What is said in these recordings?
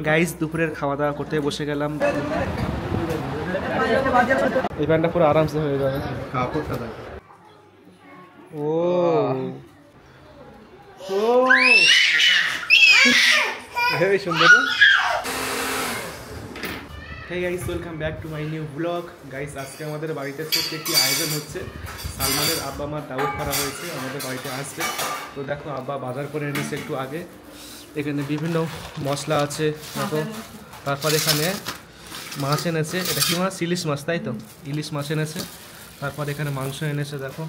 Guys দুপুরের খাওয়া দাওয়া করতে বসে গেলাম। এই প্যান্টটা পুরো আরামসে হয়ে যাবে। ও হেভি সুন্দর। Hey guys, welcome back to my new vlog. Guys, আজকে আমাদের বাড়িতে ছোট্ট একটি আয়োজন হচ্ছে। সালমানের আব্বা মা দাওয়াত করা হয়েছে, আমাদের বাড়িতে আসবে। তো দেখো আব্বা বাজার করে এনেছে একটু আগে। এখানে বিভিন্ন মশলা আছে দেখো। তারপর এখানে মাছ এনেছে, এটা কি মাছ? ইলিশ মাছ, তাই তো? ইলিশ মাছ এনেছে। তারপর এখানে মাংস এনেছে দেখো,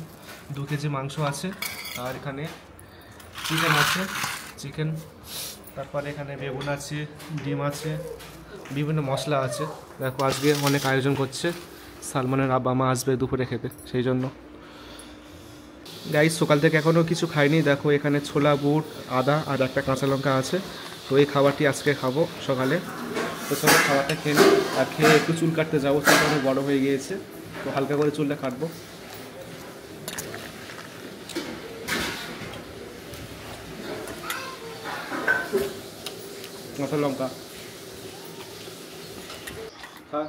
2 কেজি মাংস আছে। আর এখানে চিকেন আছে, চিকেন। তারপর এখানে বেগুন আছে, ডিম আছে, বিভিন্ন মশলা আছে দেখো। আজকে অনেক আয়োজন করছে, সালমানের আব্বা মা আসবে দুপুরে খেতে, সেই জন্য। গাইস সকাল থেকে এখনও কিছু খাইনি দেখো। এখানে ছোলা, বুট, আদা আর একটা কাঁচা লঙ্কা আছে। তো এই খাবারটি আজকে খাবো সকালে। তো চলো খাবারটা খেয়ে নিই। আর খেয়ে একটু চুল কাটতে যাবো, চুলটা অনেক বড়ো হয়ে গিয়েছে। তো হালকা করে চুলটা কাটবো। কাঁচা লঙ্কা খা,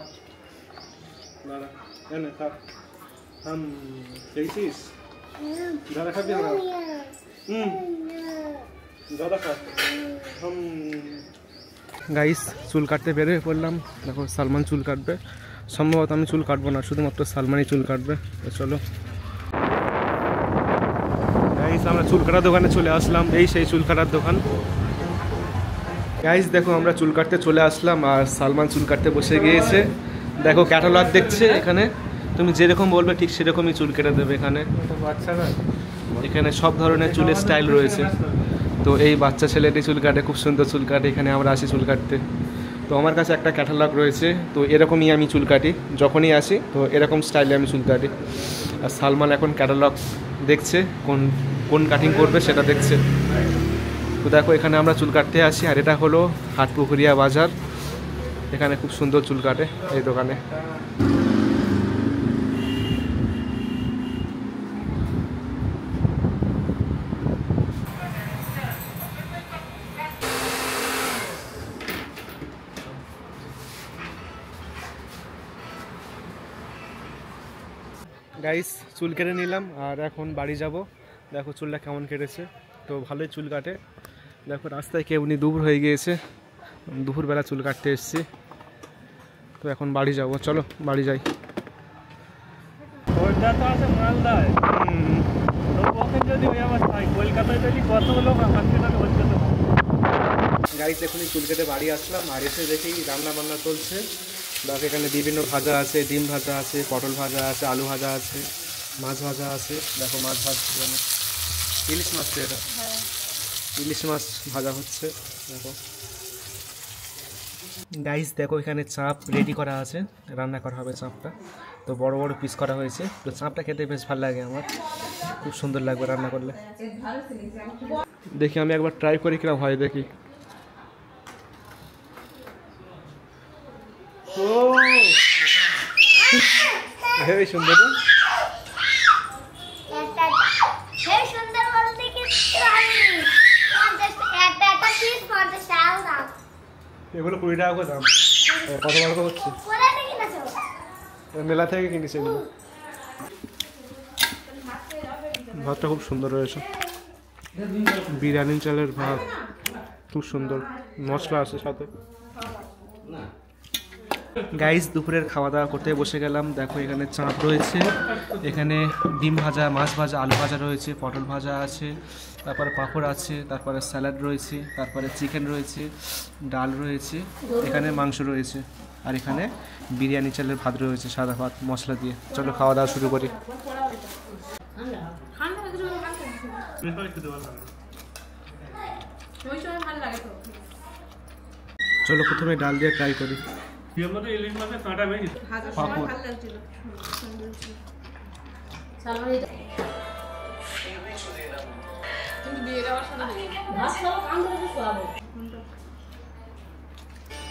দাঁড়া এনে খা। খেয়েছিস? দাদা খাবি না? দাদা খা। গাইস চুল কাটতে বেরোয় পড়লাম দেখো। সালমান চুল কাটবে, সম্ভবত আমি চুল কাটবো না, শুধুমাত্র সালমানই চুল কাটবে। তো চলো গাইস আমরা চুল কাটার দোকানে চলে আসলাম। এই সেই চুল কাটার দোকান। গাইস দেখো আমরা চুল কাটতে চলে আসলাম, আর সালমান চুল কাটতে বসে গিয়েছে দেখো। ক্যাটালগ দেখছে এখানে, তুমি যেরকম বলবে ঠিক সেরকমই চুল কেটে দেবে এখানে। আচ্ছা না, এখানে সব ধরনের চুলের স্টাইল রয়েছে। তো এই বাচ্চা ছেলেটি চুল কাটে, খুব সুন্দর চুল কাটে। এখানে আমরা আসি চুল কাটতে। তো আমার কাছে একটা ক্যাটালগ রয়েছে, তো এরকমই আমি চুল কাটি যখনই আসি। তো এরকম স্টাইলে আমি চুল কাটি। আর সালমান এখন ক্যাটালগ দেখছে, কোন কোন কাটিং করবে সেটা দেখছে। তো দেখো এখানে আমরা চুল কাটতে আসি। আর এটা হলো হাটপুকুরিয়া বাজার। এখানে খুব সুন্দর চুল কাটে এই দোকানে। গাইস চুল কেটে নিলাম, আর এখন বাড়ি যাব। দেখো চুলটা কেমন কেটেছে, তো ভালোই চুল কাটে দেখো। রাস্তায় কেউ উনি দুপুর হয়ে গিয়েছে, দুপুরবেলা চুল কাটতে এসেছি। তো এখন বাড়ি যাব, চলো বাড়ি যাই। গাইস এখনই চুল কেটে বাড়ি আসলাম, আর এসে দেখি রান্না বান্না চলছে। দেখো এখানে বিভিন্ন ভাজা আছে, ডিম ভাজা আছে, পটল ভাজা আছে, আলু ভাজা আছে, মাছ ভাজা আছে। দেখো মাছ ভাজা, ইলিশ মাছ, তো এটা ইলিশ মাছ ভাজা হচ্ছে দেখো। গাইস দেখো এখানে চাপ রেডি করা আছে, রান্না করা হবে চাপটা। তো বড় বড় পিস করা হয়েছে। তো চাপটা খেতে বেশ ভালো লাগে আমার, খুব সুন্দর লাগবে রান্না করলে। দেখি আমি একবার ট্রাই করি কিরকম হয়, দেখি। ও হেভি সুন্দর। এগুলো 20 টাকা করে দাম। কত বড় করছি, মেলা থেকে কিনেছি এগুলো। ভাতটা খুব সুন্দর রয়েছে, বিরিয়ানি চালের ভাত, খুব সুন্দর মশলা আছে সাথে। গাইস দুপুরের খাওয়া দাওয়া করতে বসে গেলাম। দেখো এখানে চাপ রয়েছে, এখানে ডিম ভাজা, মাছ ভাজা, আলু ভাজা রয়েছে, পটল ভাজা আছে, তারপরে পাঁপড় আছে, তারপরে স্যালাড রয়েছে, তারপরে চিকেন রয়েছে, ডাল রয়েছে, এখানে মাংস রয়েছে, আর এখানে বিরিয়ানি চালের ভাত রয়েছে, সাদা ভাত মশলা দিয়ে। চলো খাওয়া দাওয়া শুরু করি। চলো প্রথমে ডাল দিয়ে ট্রাই করি।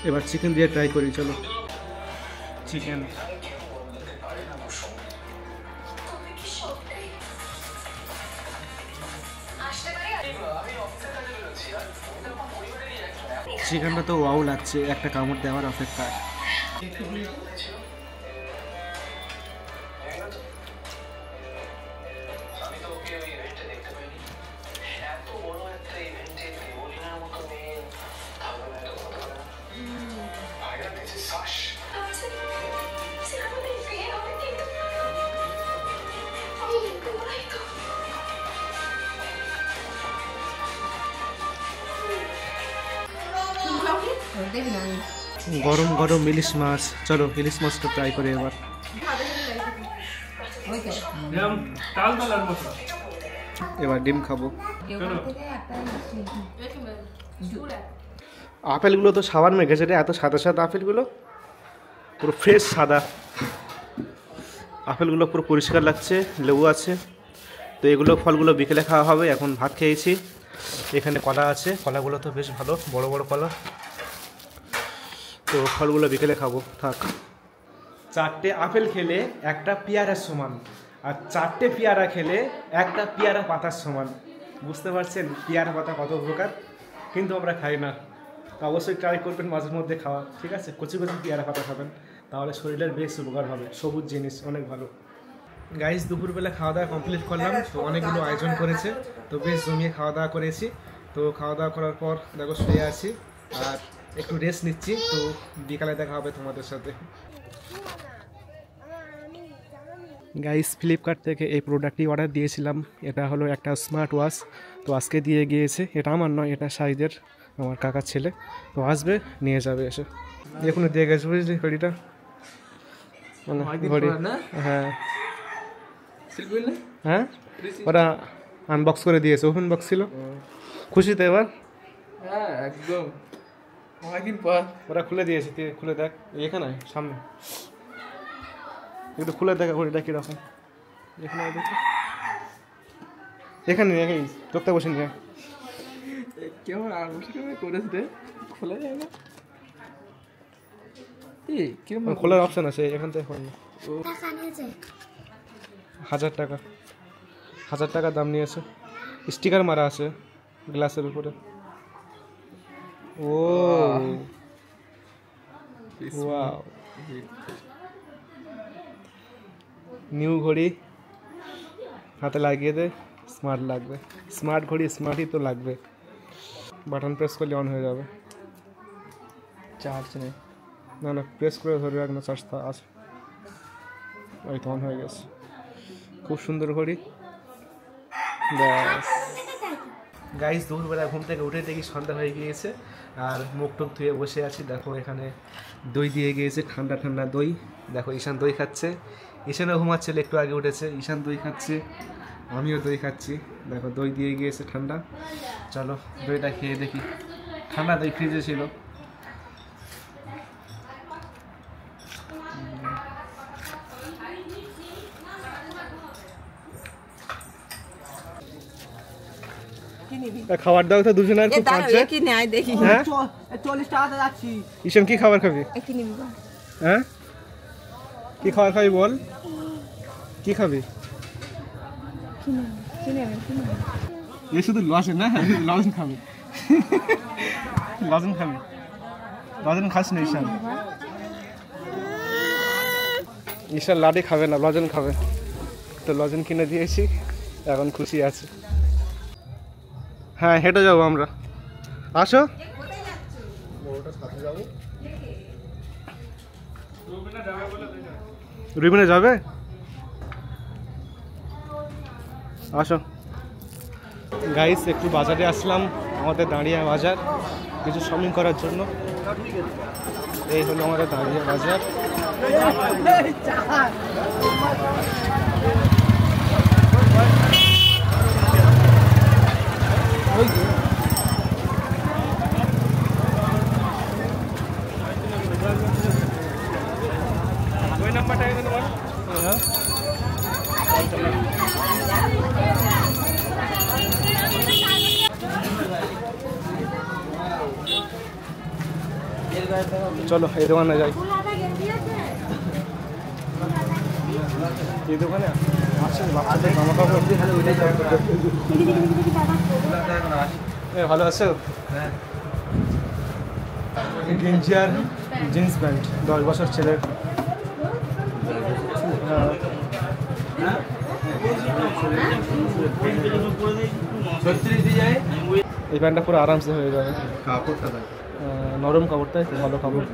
এবার চিকেন দিয়ে ট্রাই করি, চলো। চিকেন চিকেনটা তো ওয়াও লাগছে, একটা কামড় দেওয়ার অপেক্ষা। গরম গরম ইলিশ মাছ, চলো ইলিশ মাছটা ট্রাই করে এবার। এবার ডিম খাবো। আপেলগুলো তো সাবান মেখেছে রে, এত সাদা সাদা আপেলগুলো, পুরো ফ্রেশ সাদা আপেলগুলো, পুরো পরিষ্কার লাগছে, লেবু আছে। তো এগুলো ফলগুলো বিকেলে খাওয়া হবে। এখন ভাত খেয়েছি, এখানে কলা আছে, কলাগুলো তো বেশ ভালো, বড় বড় কলা। তো ফলগুলো বিকেলে খাবো। থাক, 4টে আপেল খেলে একটা পেয়ারার সমান, আর 4টে পেয়ারা খেলে একটা পেয়ারা পাতার সমান। বুঝতে পারছেন পেয়ারা পাতা কত উপকার, কিন্তু আমরা খাই না। তো অবশ্যই ট্রাই করবেন মাঝে মধ্যে খাওয়া, ঠিক আছে? কচি কচি পেয়ারা পাতা খাবেন, তাহলে শরীরের বেশ উপকার হবে। সবুজ জিনিস অনেক ভালো। গাইস, দুপুরবেলা খাওয়া দাওয়া কমপ্লিট করলাম। তো অনেকগুলো আয়োজন করেছে, তো বেশ জমিয়ে খাওয়া দাওয়া করেছি। তো খাওয়া দাওয়া করার পর দেখো শুয়ে আছি আর একটু রেস্ট নিচ্ছি। তো বিকালে দেখা হবে তোমাদের সাথে। গাইস, ফ্লিপকার্ট থেকে এই প্রোডাক্টটি অর্ডার দিয়েছিলাম। এটা হলো একটা স্মার্ট ওয়াচ। তো আজকে দিয়ে গিয়েছে। এটা আমার নয়, এটা সাইজের, আমার কাকার ছেলে। তো আসবে, নিয়ে যাবে এসে। এখনো দিয়ে গেছে, বুঝলি ঘড়িটা, মানে ঘড়ি। হ্যাঁ হ্যাঁ, ওরা আনবক্স করে দিয়েছে, ওপেন বক্স ছিল। খুশি তো এবার? হ্যাঁ একদম, অনেকদিন পর ওরা খুলে দিয়েছে। তুই খুলে দেখ, এখানে সামনে একটু খুলে দেখা ঘড়িটা কীরকম। এখানে দেখো, এখানে এই তোরটা বসে নিয়ে কেমন আর বসে করেছে রে, খোলা যায় না। কিরকম খোলার অপশান আছে এখান থেকে। 1000 টাকা, 1000 টাকা দাম নিয়েছে। স্টিকার মারা আছে গ্লাসের উপরে। ও ওয়াও, নিউ ঘড়ি হাতে লাগিয়ে দে, স্মার্ট লাগবে। স্মার্ট ঘড়ি স্মার্টই তো লাগবে। বাটন প্রেস করলে অন হয়ে যাবে। চার্জ নেই, না না, প্রেস করে ধরে রাখ না, চার্জ আছে। ওই তো অন হয়ে গেছে। খুব সুন্দর ঘড়ি। ব্যাস গাইস, দুপুরবেলা ঘুম থেকে উঠে দেখি সন্ধ্যা হয়ে গিয়েছে আর মুখ টুক ধুয়ে বসে আছি। দেখো এখানে দই দিয়ে গিয়েছে, ঠান্ডা ঠান্ডা দই। দেখো ঈশান দই খাচ্ছে, ঈশানও ঘুমাচ্ছিল, একটু আগে উঠেছে। ঈশান দই খাচ্ছে, আমিও দই খাচ্ছি। দেখো দই দিয়ে গিয়েছে ঠান্ডা। চলো দইটা খেয়ে দেখি। ঠান্ডা দই ফ্রিজে ছিল। খাবার দাও তো দুজনের খুব খাচ্ছে। কি নাই দেখি, হ্যাঁ 40 টাকা যাচ্ছি। ঈশান কি খাবার খাবি? কি নিবি? হ্যাঁ কি খাবার খাবি বল, কি খাবি? এ শুধু লজেন না, লজেন খাবি। লজেন খাবি? লজেন খাস না ঈশান? ঈশান লাডি খাবে না, লজেন খাবে। তো লজেন কিনে দিয়েছি, এখন খুশি আছে। হ্যাঁ হেঁটে যাবো আমরা, আসো। রুবিনা যাবে, আসো। গাইস, একটু বাজারে আসলাম, আমাদের দাঁড়িয়ে বাজার, কিছু শপিং করার জন্য। এই হলো আমাদের দাঁড়িয়ে বাজার। ওই নাম্বারটা এখানে বল। হ্যাঁ চলো এই দোকানে যাই। এই দোকানে আছে বাচ্চাদের জামা কাপড়। ভালো আছো? গেঞ্জি আর জিন্স প্যান্ট 10 বছর ছেলের। এই প্যান্টটা পুরো আরামসে হয়ে যাবে। কাপড়টা নরম কাপড়, তাই তো? ভালো কাপড়,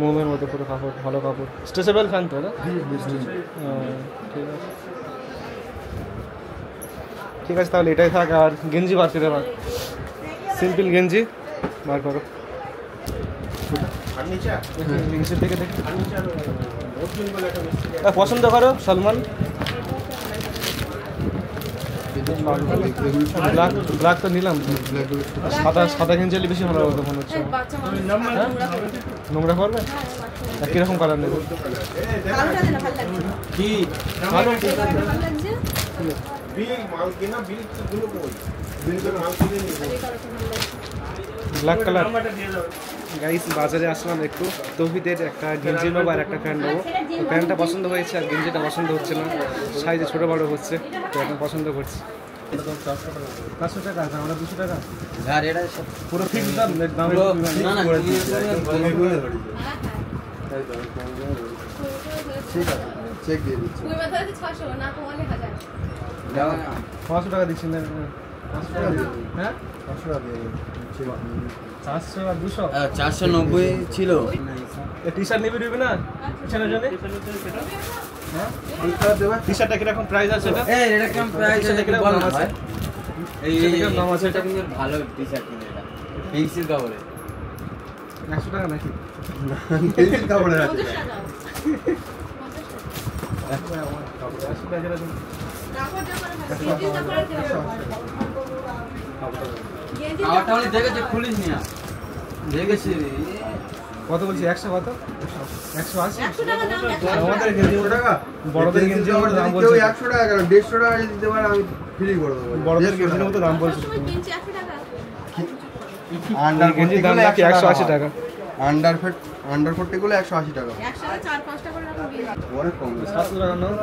মোমের মতো পুরো কাপড়, ভালো কাপড়, স্ট্রেচেবল ফ্যান তো না? ঠিক আছে, ঠিক আছে, তাহলে এটাই থাক। আর গেঞ্জি বার করে বার, সিম্পল গেঞ্জি বার করো। নিচের দিকে দেখি, পছন্দ করো সলমান। ব্ল্যাক তো নিলাম, সাদা সাদা গেঞ্জি হলে বেশি ভালো হতো মনে হচ্ছে। নোংরা করবে? কিরকম কালার নেবে? Black colour. গাইস বাজারে আসলাম একটু, তৌহিদের একটা গেঞ্জি নেবো আর একটা প্যান্ট নেবো। প্যান্টটা পছন্দ হয়েছে আর গেঞ্জিটা পছন্দ হচ্ছে না, সাইজে ছোটো বড়ো হচ্ছে, তো এখন পছন্দ করছি। 500 টাকা আছে, আমরা 200 টাকা পুরো ফিক্স দাম। চেক দিয়ে দিচ্ছি। 500 টাকা দিচ্ছি না? 500 টাকা হ্যাঁ, 500 টাকা দিয়ে 400 আর 200 490 ছিল। টি শার্ট নিবি না টিশার্টের জন্য? হ্যাঁ, টি শার্টটা কিরকম প্রাইস আছে? এটা কেমন প্রাইস আছে কি বল না ভাই? এই দাম আছে এটা কিন্তু ভালো টি শার্ট কিনে এটা পেন্সিল কাপড়ে 100 টাকা নাকি? পেন্সিল কাপড়ে আছে। কাপড়টা আমি দেখেছি, খুলিস নি আর দেখেছি। কত বলছি? 100 কত? 180? আমাদের গেঞ্জি 100 টাকা, বড়দের গেঞ্জি আমার দাম কেউ বলছে 100 টাকা কেন 150 টাকা যদি দিতে পারে আমি ফ্রি করে দেবো। বড়দের গেঞ্জির মতো দাম বলছে। আন্ডার গেঞ্জির দাম নাকি 180 টাকা। আন্ডার 40 গুলো 180 টাকা। অনেক কম, 700 টাকা নাও।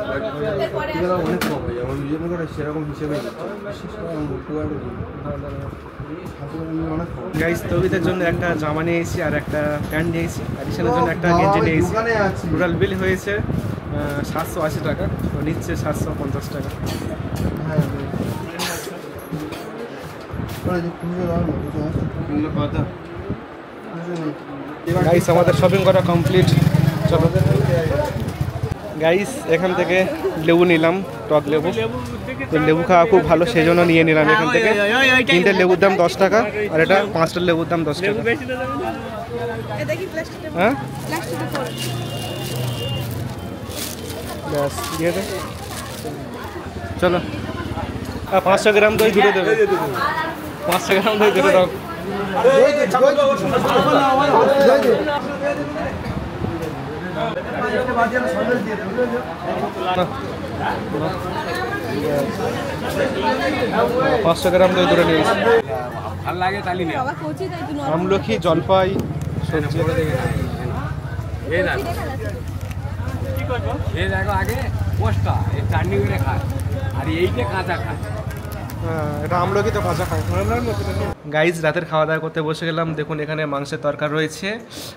অনেক কম হয়ে যাবে। আমি করে সেরকম হিসেবে গাইস তৌহিদের জন্য একটা জামা নিয়েছি আর একটা প্যান্ট নিয়েছি, আর ঈশানের জন্য একটা গেঞ্জি নিয়েছি। টোটাল বিল হয়েছে 780 টাকা, তো নিচ্ছে 750 টাকা। গাইস আমাদের শপিং করা কমপ্লিট। চলো গাইস, এখান থেকে লেবু নিলাম, টক লেবু। তো লেবু খাওয়া খুব ভালো, সেই জন্য নিয়ে নিলাম এখান থেকে। 3টে লেবুর দাম 10 টাকা, আর এটা 5টার লেবুর দাম 10 টাকা। হ্যাঁ ব্যাস দিয়ে দে। চলো, 500 গ্রাম দই দুটো দেবে, 500 গ্রাম দই দুটো দাও। পাঁচশো গ্রাম দই ধরে নিয়েছি। আমলকি, জলপাই, সবজি। এটা আমলকি তো কাঁচা খায়। গাইজ রাতের খাওয়া দাওয়া করতে বসে গেলাম। দেখুন এখানে মাংসের তরকারি রয়েছে,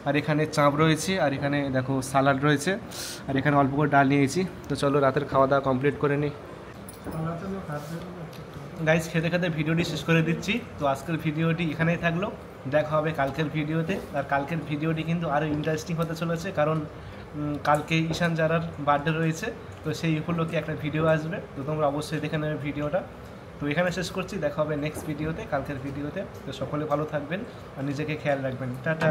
আর এখানে চাপ রয়েছে, আর এখানে দেখো সালাড রয়েছে, আর এখানে অল্প করে ডাল নিয়েছি। তো চলো রাতের খাওয়া দাওয়া কমপ্লিট করে নিই। গাইজ খেতে খেতে ভিডিওটি শেষ করে দিচ্ছি। তো আজকের ভিডিওটি এখানেই থাকলো, দেখা হবে কালকের ভিডিওতে। আর কালকের ভিডিওটি কিন্তু আরও ইন্টারেস্টিং হতে চলেছে, কারণ কালকে ঈশান জারার বার্থডে রয়েছে, তো সেই উপলক্ষে একটা ভিডিও আসবে। তো তোমরা অবশ্যই দেখে নেবে ভিডিওটা। তো এখানে শেষ করছি, দেখা হবে নেক্সট ভিডিওতে, কালকের ভিডিওতে। তো সকলে ভালো থাকবেন আর নিজেকে খেয়াল রাখবেন। টাটা।